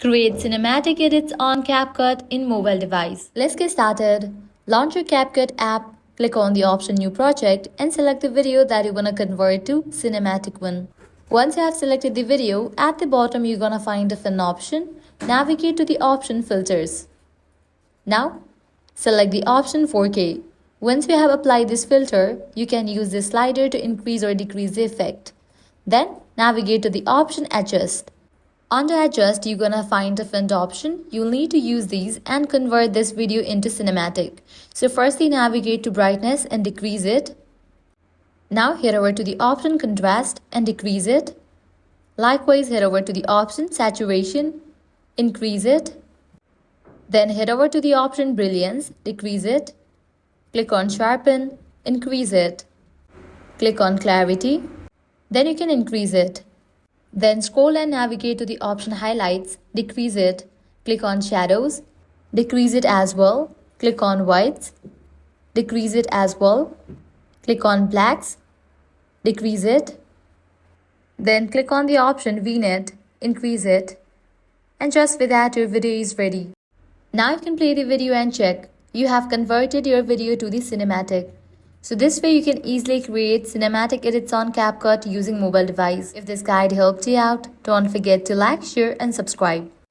Create cinematic edits on CapCut in mobile device. Let's get started. Launch your CapCut app, click on the option New Project and select the video that you want to convert to cinematic one. Once you have selected the video, at the bottom you're gonna find a fin option. Navigate to the option Filters. Now, select the option 4K. Once you have applied this filter, you can use this slider to increase or decrease the effect. Then, navigate to the option Adjust. Under Adjust, you're gonna find a font option. You'll need to use these and convert this video into cinematic. So firstly, navigate to Brightness and decrease it. Now head over to the option Contrast and decrease it. Likewise, head over to the option Saturation, increase it. Then head over to the option Brilliance, decrease it. Click on Sharpen, increase it. Click on Clarity, then you can increase it. Then scroll and navigate to the option Highlights, decrease it. Click on Shadows, decrease it as well. Click on Whites, decrease it as well. Click on Blacks, decrease it. Then click on the option Vignette, increase it. And just with that, your video is ready. Now you can play the video and check. You have converted your video to the cinematic. So this way you can easily create cinematic edits on CapCut using mobile device. If this guide helped you out, don't forget to like, share and subscribe.